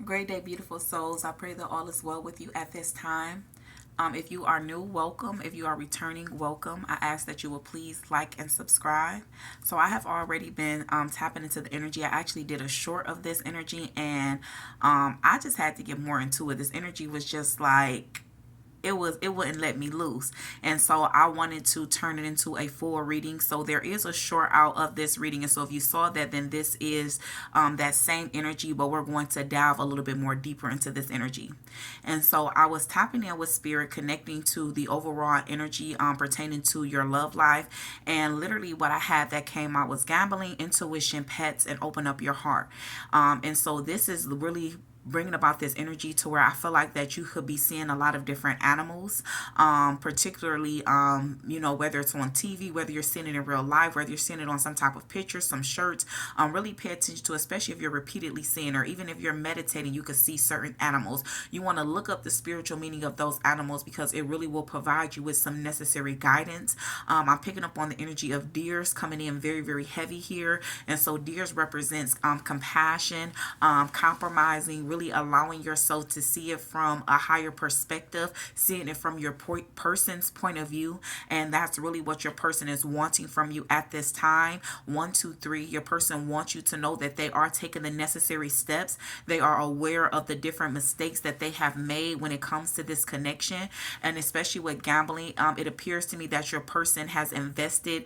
Great day, beautiful souls. I pray that all is well with you at this time. If you are new, welcome. If you are returning, welcome. I ask that you will please like and subscribe. So I have already been tapping into the energy. I actually did a short of this energy, and I just had to get more into it. This energy was just like it wouldn't let me loose, and so I wanted to turn it into a full reading. So there is a short out of this reading, and so if you saw that, then this is that same energy, but we're going to dive a little bit more deeper into this energy. And so I was tapping in with spirit, connecting to the overall energy pertaining to your love life, and literally what I had that came out was gambling, intuition, pets, and open up your heart. And so this is really bringing about this energy to where I feel like that you could be seeing a lot of different animals, particularly, whether it's on TV, whether you're seeing it in real life, whether you're seeing it on some type of picture, some shirts. Really pay attention to, especially if you're repeatedly seeing, or even if you're meditating, you could see certain animals. You want to look up the spiritual meaning of those animals because it really will provide you with some necessary guidance. I'm picking up on the energy of deers coming in very, very heavy here. And so deers represents compassion, compromising, really allowing yourself to see it from a higher perspective, seeing it from your person's point of view. And that's really what your person is wanting from you at this time. 1, 2, 3, your person wants you to know that they are taking the necessary steps. They are aware of the different mistakes that they have made when it comes to this connection. And especially with gambling, it appears to me that your person has invested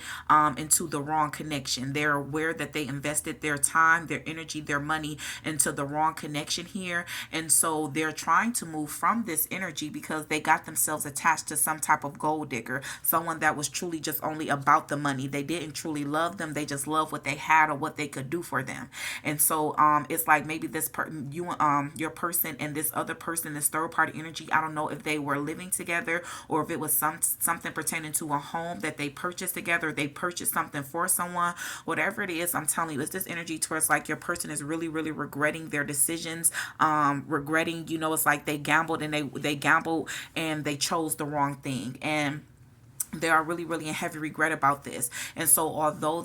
into the wrong connection. They're aware that they invested their time, their energy, their money into the wrong connection here. And so they're trying to move from this energy because they got themselves attached to some type of gold digger, someone that was truly just only about the money. They didn't truly love them. They just loved what they had or what they could do for them. And so it's like maybe your person and this other person, this third party energy, I don't know if they were living together or if it was something pertaining to a home that they purchased together. They purchased something for someone. Whatever it is, I'm telling you, it's this energy towards like your person is really, really regretting their decisions, regretting, it's like they gambled and they gambled and they chose the wrong thing. And they are really, really in heavy regret about this. And so although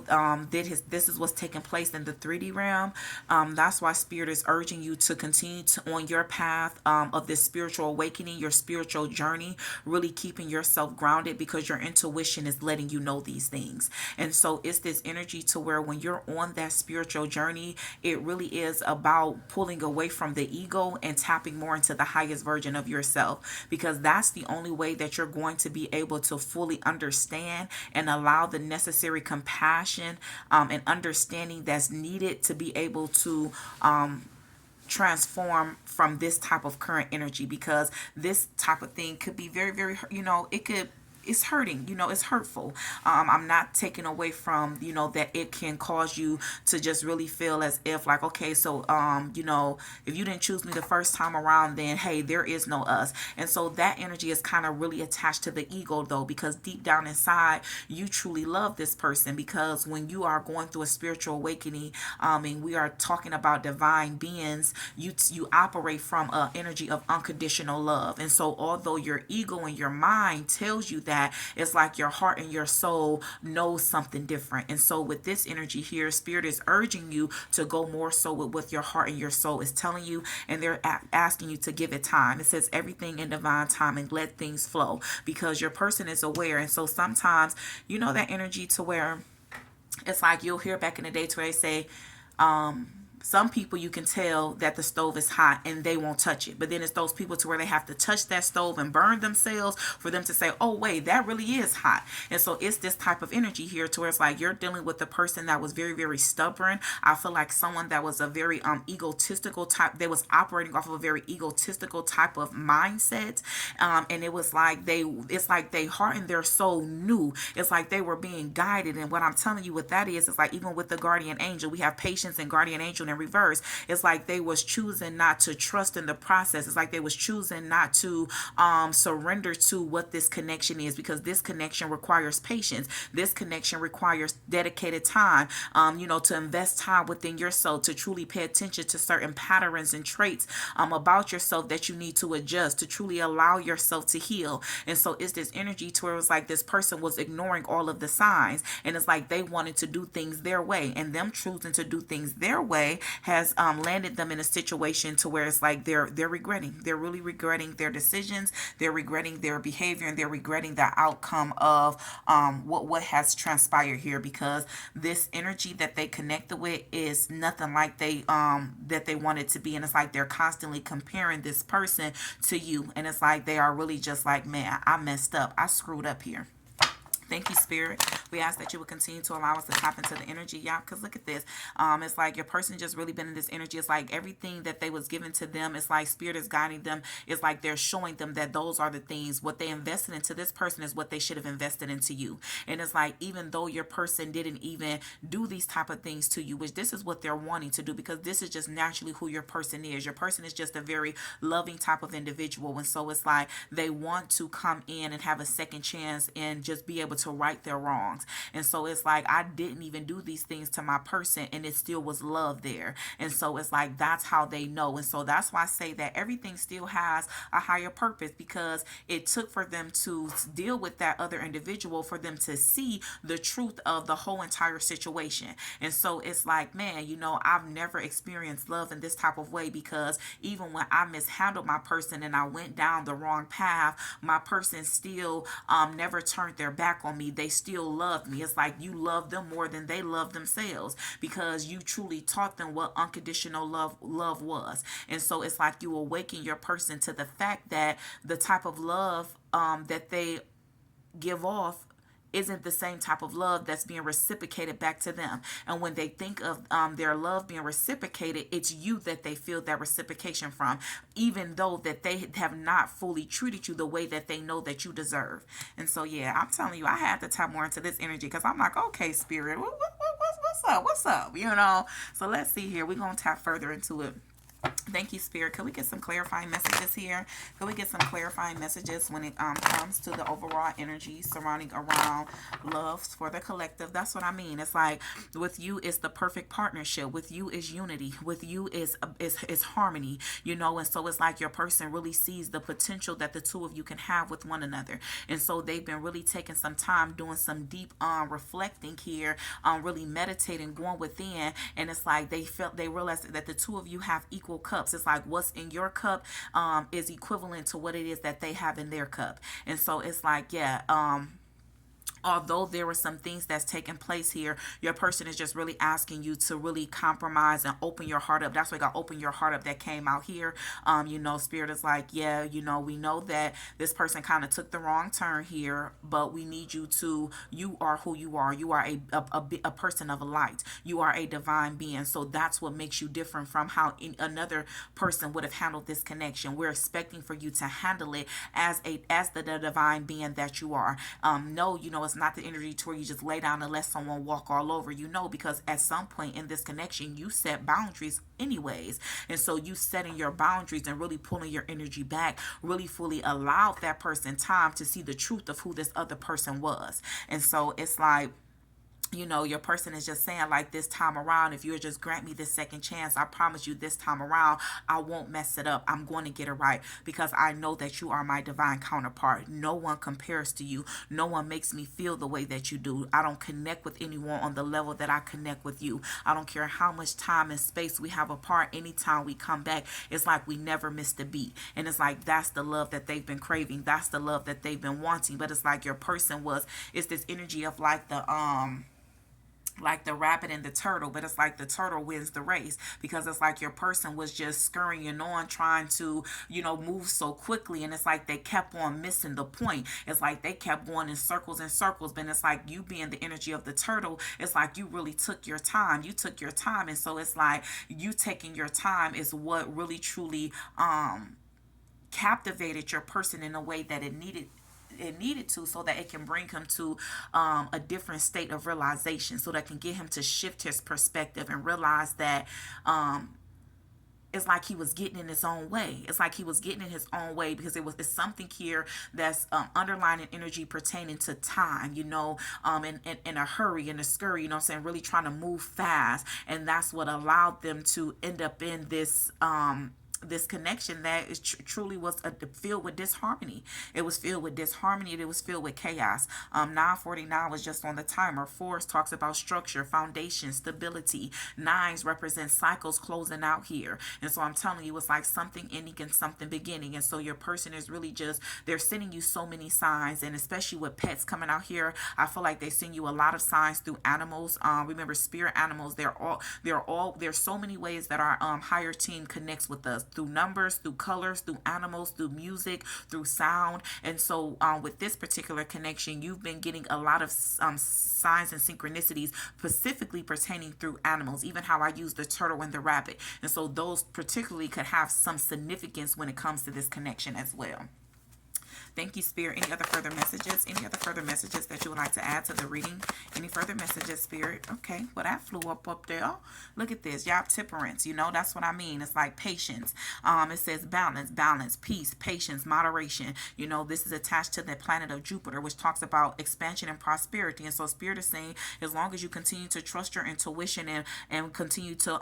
this is what's taking place in the 3D realm, that's why spirit is urging you to continue on your path of this spiritual awakening, your spiritual journey, really keeping yourself grounded because your intuition is letting you know these things. And so it's this energy to where when you're on that spiritual journey, it really is about pulling away from the ego and tapping more into the highest version of yourself, because that's the only way that you're going to be able to fully understand and allow the necessary compassion and understanding that's needed to be able to transform from this type of current energy, because this type of thing could be very, very, it's hurting, it's hurtful. I'm not taking away from, that it can cause you to just really feel as if like, okay, so, if you didn't choose me the first time around, then, hey, there is no us. And so that energy is kind of really attached to the ego though, because deep down inside, you truly love this person, because when you are going through a spiritual awakening, and we are talking about divine beings, you operate from an energy of unconditional love. And so although your ego and your mind tells you that, it's like your heart and your soul knows something different. And so with this energy here, spirit is urging you to go more so with what your heart and your soul is telling you, and they're asking you to give it time. It says everything in divine time and let things flow, because your person is aware. And so sometimes that energy to where it's like you'll hear back in the day to where they say, some people you can tell that the stove is hot and they won't touch it. But then it's those people to where they have to touch that stove and burn themselves for them to say, oh, wait, that really is hot. And so it's this type of energy here to where it's like you're dealing with the person that was very, very stubborn. I feel like someone that was a very egotistical type. They was operating off of a very egotistical type of mindset. And it was like it's like they heart and their soul knew. It's like they were being guided. And what I'm telling you what that is like even with the guardian angel, we have patience and guardian angel in reverse. It's like they was choosing not to trust in the process. It's like they was choosing not to surrender to what this connection is, because this connection requires patience. This connection requires dedicated time, to invest time within yourself, to truly pay attention to certain patterns and traits about yourself that you need to adjust, to truly allow yourself to heal. And so it's this energy to where it was like this person was ignoring all of the signs, and it's like they wanted to do things their way, and them choosing to do things their way say, has landed them in a situation to where it's like they're regretting. They're really regretting their decisions. They're regretting their behavior, and they're regretting the outcome of what has transpired here, because this energy that they connected with is nothing like they that they wanted to be. And it's like they're constantly comparing this person to you, and it's like they are really just like, man, I messed up. I screwed up here. Thank you, Spirit. We ask that you would continue to allow us to tap into the energy, y'all. Because look at this. It's like your person just really been in this energy. It's like everything that they was given to them. It's like Spirit is guiding them. It's like they're showing them that those are the things. What they invested into this person is what they should have invested into you. And it's like, even though your person didn't even do these type of things to you, which this is what they're wanting to do, because this is just naturally who your person is. Your person is just a very loving type of individual. And so it's like they want to come in and have a second chance and just be able to right their wrongs. And so it's like, I didn't even do these things to my person, and it still was love there. And so it's like, that's how they know. And so that's why I say that everything still has a higher purpose, because it took for them to deal with that other individual for them to see the truth of the whole entire situation. And so it's like, man, I've never experienced love in this type of way, because even when I mishandled my person and I went down the wrong path, my person still never turned their back on me. They still loved me. It's like you love them more than they love themselves, because you truly taught them what unconditional love was. And so it's like you awaken your person to the fact that the type of love that they give off isn't the same type of love that's being reciprocated back to them. And when they think of their love being reciprocated, it's you that they feel that reciprocation from, even though that they have not fully treated you the way that they know that you deserve. And so, yeah, I'm telling you, I had to tap more into this energy, because I'm like, okay, Spirit, what's up? So let's see here. We're going to tap further into it. Thank you, Spirit. Could we get some clarifying messages here? Could we get some clarifying messages when it comes to the overall energy surrounding around love for the collective? That's what I mean. It's like with you is the perfect partnership. With you is unity. With you is harmony. And so it's like your person really sees the potential that the two of you can have with one another. And so they've been really taking some time doing some deep reflecting here, really meditating, going within. And it's like they realized that the two of you have equal cups. It's like what's in your cup is equivalent to what it is that they have in their cup. And so it's like, yeah, although there were some things that's taking place here, your person is just really asking you to really compromise and open your heart up. That's why I got open your heart up that came out here. Spirit is like, yeah, we know that this person kind of took the wrong turn here, but we need you are who you are. You are a person of light. You are a divine being. So that's what makes you different from how another person would have handled this connection. We're expecting for you to handle it as the divine being that you are. It's not the energy to where you just lay down and let someone walk all over because at some point in this connection you set boundaries anyways. And so you setting your boundaries and really pulling your energy back really fully allowed that person time to see the truth of who this other person was. And so it's like, your person is just saying, like, this time around, if you just grant me this second chance, I promise you this time around, I won't mess it up. I'm going to get it right, because I know that you are my divine counterpart. No one compares to you. No one makes me feel the way that you do. I don't connect with anyone on the level that I connect with you. I don't care how much time and space we have apart. Anytime we come back, it's like we never missed a beat. And it's like, that's the love that they've been craving. That's the love that they've been wanting. But it's like your person it's this energy of like the rabbit and the turtle, but it's like the turtle wins the race, because it's like your person was just scurrying on, trying to move so quickly, and it's like they kept on missing the point. It's like they kept going in circles and circles, but it's like you being the energy of the turtle, it's like you really took your time. And so it's like you taking your time is what really truly captivated your person in a way that it needed to, so that it can bring him to a different state of realization, so that can get him to shift his perspective and realize that it's like he was getting in his own way. It's like he was getting in his own way, because it's something here that's underlying energy pertaining to time, in a hurry, in a scurry, really trying to move fast. And that's what allowed them to end up in this this connection that is truly was filled with disharmony. It was filled with disharmony. It was filled with chaos. 9:49 was just on the timer. Fours talks about structure, foundation, stability. Nines represent cycles closing out here. And so I'm telling you, it's like something ending and something beginning. And so your person is really just, they're sending you so many signs. And especially with pets coming out here, I feel like they send you a lot of signs through animals. Remember, spirit animals, there's so many ways that our higher team connects with us, through numbers, through colors, through animals, through music, through sound. And so with this particular connection, you've been getting a lot of signs and synchronicities specifically pertaining through animals, even how I use the turtle and the rabbit. And so those particularly could have some significance when it comes to this connection as well. Thank you, Spirit. Any other further messages? Any other further messages that you would like to add to the reading? Any further messages, Spirit? Okay, well, that flew up there. Look at this. Y'all, temperance. You know, that's what I mean. It's like patience. It says balance, peace, patience, moderation. You know, this is attached to the planet of Jupiter, which talks about expansion and prosperity. And so Spirit is saying, as long as you continue to trust your intuition and continue to,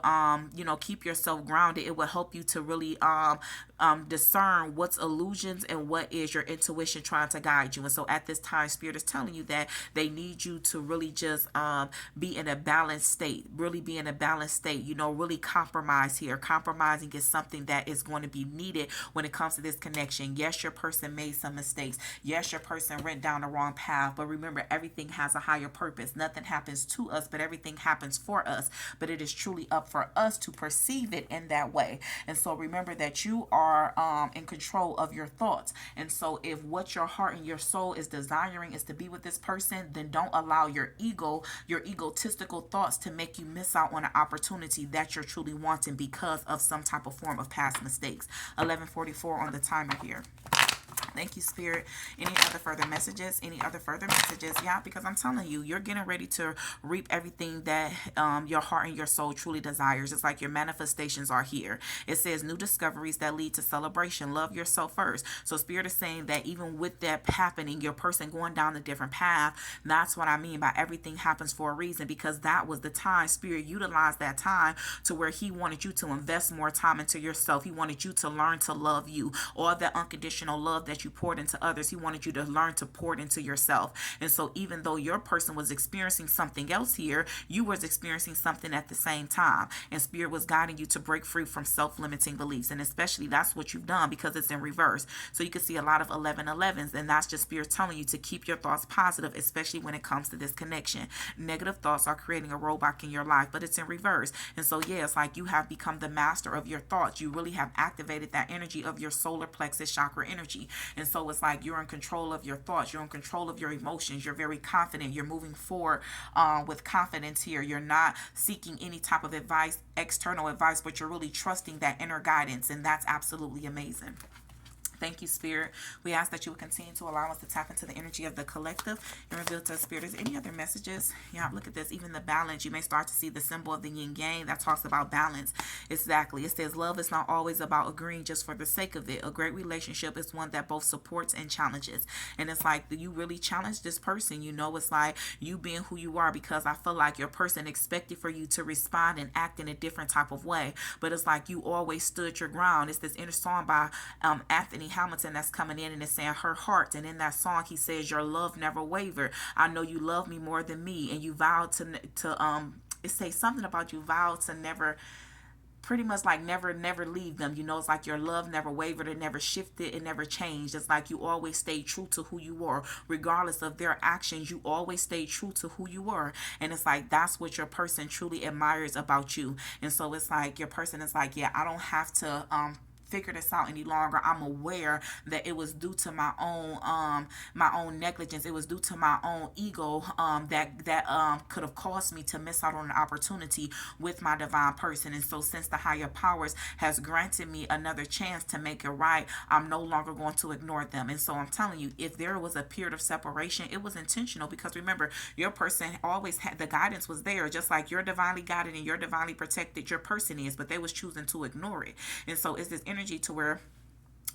keep yourself grounded, it will help you to really discern what's illusions and what is your intuition trying to guide you. And so at this time, Spirit is telling you that they need you to really just be in a balanced state, really be in a balanced state, really compromise here. Compromising is something that is going to be needed when it comes to this connection. Yes, your person made some mistakes. Yes, your person went down the wrong path, but remember, everything has a higher purpose. Nothing happens to us, but everything happens for us. But it is truly up for us to perceive it in that way. And so remember that you are in control of your thoughts. And so if what your heart and your soul is desiring is to be with this person, then don't allow your egotistical thoughts to make you miss out on an opportunity that you're truly wanting because of some type of form of past mistakes. 11:44 on the timer here. Thank you, Spirit. Any other further messages? Any other further messages? Yeah, because I'm telling you, you're getting ready to reap everything that your heart and your soul truly desires. It's like your manifestations are here. It says new discoveries that lead to celebration. Love yourself first. So Spirit is saying that even with that happening, your person going down a different path, that's what I mean by everything happens for a reason, because that was the time Spirit utilized that time to where he wanted you to invest more time into yourself. He wanted you to learn to love you. All that unconditional love that you poured into others, he wanted you to learn to pour it into yourself. And so even though your person was experiencing something else here, you was experiencing something at the same time, and Spirit was guiding you to break free from self-limiting beliefs. And especially that's what you've done, because it's in reverse. So you can see a lot of 1111s, and that's just Spirit telling you to keep your thoughts positive, especially when it comes to this connection. Negative thoughts are creating a roadblock in your life, but it's in reverse. And so yeah, it's like you have become the master of your thoughts. You really have activated that energy of your solar plexus chakra energy. And so it's like you're in control of your thoughts. You're in control of your emotions. You're very confident. You're moving forward with confidence here. You're not seeking any type of advice, external advice, but you're really trusting that inner guidance. And that's absolutely amazing. Thank you, Spirit. We ask that you would continue to allow us to tap into the energy of the collective and reveal to us, Spirit, is any other messages? Yeah, look at this. Even the balance, you may start to see the symbol of the yin yang that talks about balance. Exactly. It says love is not always about agreeing just for the sake of it. A great relationship is one that both supports and challenges. And it's like you really challenge this person. It's like you being who you are, because I feel like your person expected for you to respond and act in a different type of way. But it's like you always stood your ground. It's this inner song by Anthony Hamilton that's coming in, and it's saying her heart. And in that song he says, your love never wavered. I know you love me more than me, and you vowed to it says something about you vowed to never, pretty much like never leave them. It's like your love never wavered, it never shifted, it never changed. It's like you always stayed true to who you were, regardless of their actions. You always stayed true to who you were. And it's like that's what your person truly admires about you. And so it's like your person is like, yeah, I don't have to figure this out any longer. I'm aware that it was due to my own negligence. It was due to my own ego that could have caused me to miss out on an opportunity with my divine person. And so since the higher powers has granted me another chance to make it right, I'm no longer going to ignore them. And so I'm telling you, if there was a period of separation, it was intentional, because remember, your person always had the guidance was there, just like you're divinely guided and you're divinely protected, your person is, but they was choosing to ignore it. And so it's this energy to where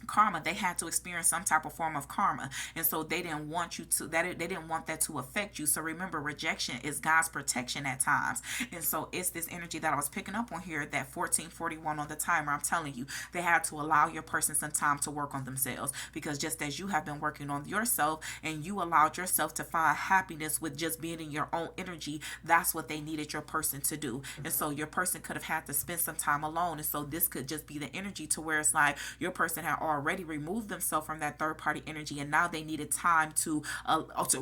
karma. They had to experience some type of form of karma, and so they didn't want you to that they didn't want that to affect you. So remember, rejection is God's protection at times. And so it's this energy that I was picking up on here, that 1441 on the timer. I'm telling you, they had to allow your person some time to work on themselves, because just as you have been working on yourself and you allowed yourself to find happiness with just being in your own energy, that's what they needed your person to do. And so your person could have had to spend some time alone, and so this could just be the energy to where it's like your person had already removed themselves from that third party energy, and now they needed time to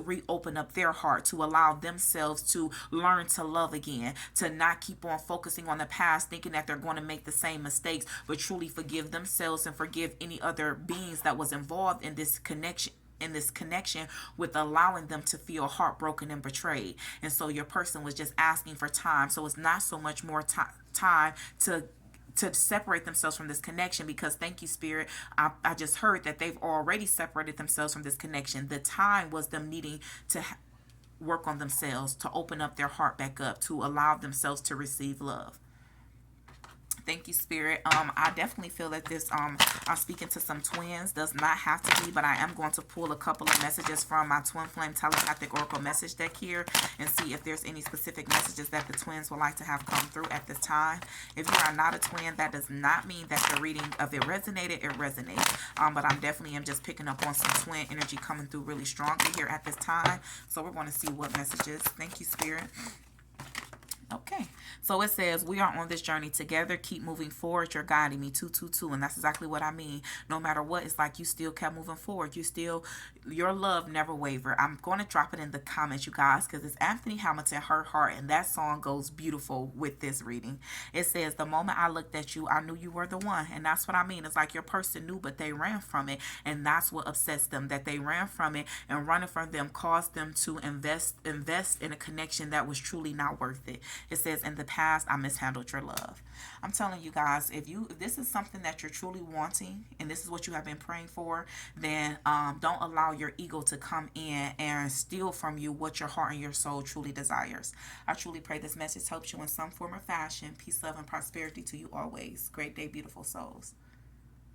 reopen up their heart, to allow themselves to learn to love again, to not keep on focusing on the past thinking that they're going to make the same mistakes, but truly forgive themselves and forgive any other beings that was involved in this connection, with allowing them to feel heartbroken and betrayed. And so your person was just asking for time. So it's not so much more time to separate themselves from this connection, because thank you, Spirit, I just heard that they've already separated themselves from this connection. The time was them needing to work on themselves, to open up their heart back up, to allow themselves to receive love. Thank you, Spirit. I definitely feel that this I'm speaking to some twins. Does not have to be, but I am going to pull a couple of messages from my Twin Flame Telepathic Oracle message deck here and see if there's any specific messages that the twins would like to have come through at this time. If you are not a twin, that does not mean that the reading of it resonated. It resonates. But I'm definitely am just picking up on some twin energy coming through really strongly here at this time. So we're going to see what messages. Thank you, Spirit. Okay, so it says, we are on this journey together. Keep moving forward. You're guiding me. 222. And that's exactly what I mean. No matter what, it's like you still kept moving forward. Your love never wavered. I'm going to drop it in the comments, you guys, because it's Anthony Hamilton, Her Heart, and that song goes beautiful with this reading. It says, the moment I looked at you, I knew you were the one. And that's what I mean. It's like your person knew, but they ran from it. And that's what obsessed them, that they ran from it, and running from them caused them to invest in a connection that was truly not worth it. It says, in the past, I mishandled your love. I'm telling you guys, if this is something that you're truly wanting, and this is what you have been praying for, then don't allow your ego to come in and steal from you what your heart and your soul truly desires. I truly pray this message helps you in some form or fashion. Peace, love, and prosperity to you always. Great day, beautiful souls.